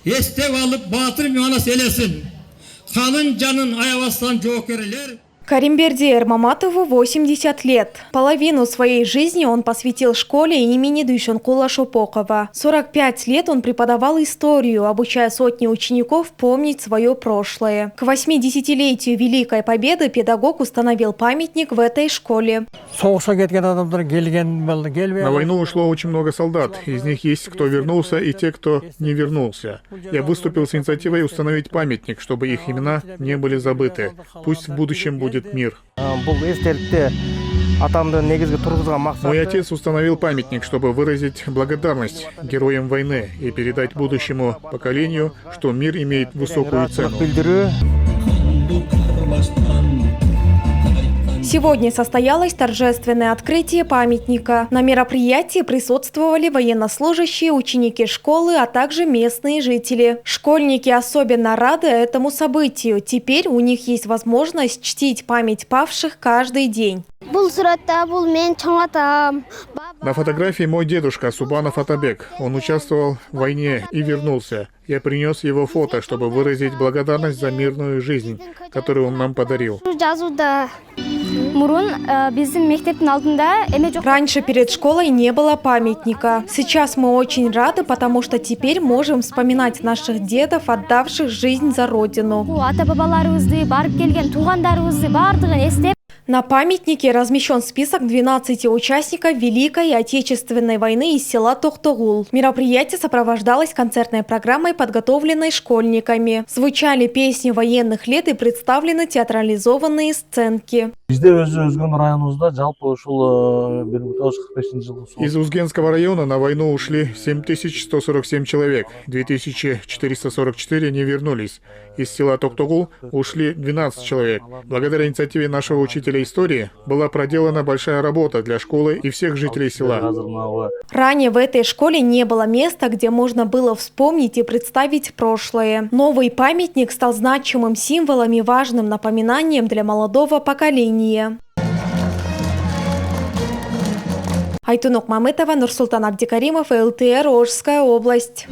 Эстеп алып батыр мюанас элесин. Ханын жанын аябастан жоокерлер. Каримберди Эрмаматову 80 лет. Половину своей жизни он посвятил школе имени Дүйшенкула Шопокова. 45 лет он преподавал историю, обучая сотни учеников помнить свое прошлое. К 80-летию Великой Победы педагог установил памятник в этой школе. На войну ушло очень много солдат. Из них есть кто вернулся и те, кто не вернулся. Я выступил с инициативой установить памятник, чтобы их имена не были забыты. Пусть в будущем будет мир. Мой отец установил памятник, чтобы выразить благодарность героям войны и передать будущему поколению, что мир имеет высокую цену. Сегодня состоялось торжественное открытие памятника. На мероприятии присутствовали военнослужащие, ученики школы, а также местные жители. Школьники особенно рады этому событию. Теперь у них есть возможность чтить память павших каждый день. На фотографии мой дедушка Субанов Атабек. Он участвовал в войне и вернулся. Я принес его фото, чтобы выразить благодарность за мирную жизнь, которую он нам подарил. Раньше перед школой не было памятника. Сейчас мы очень рады, потому что теперь можем вспоминать наших дедов, отдавших жизнь за Родину. На памятнике размещен список 12 участников Великой Отечественной войны из села Токтогул. Мероприятие сопровождалось концертной программой, подготовленной школьниками. Звучали песни военных лет и представлены театрализованные сценки. Из Узгенского района на войну ушли 7147 человек, 2444 не вернулись. Из села Токтогул ушли 12 человек. Благодаря инициативе нашего учителя истории была проделана большая работа для школы и всех жителей села. Ранее в этой школе не было места, где можно было вспомнить и представить прошлое. Новый памятник стал значимым символом и важным напоминанием для молодого поколения. Айтунок Мамытова, Нурсултан Абдикаримов, ЛТР, Ожская область.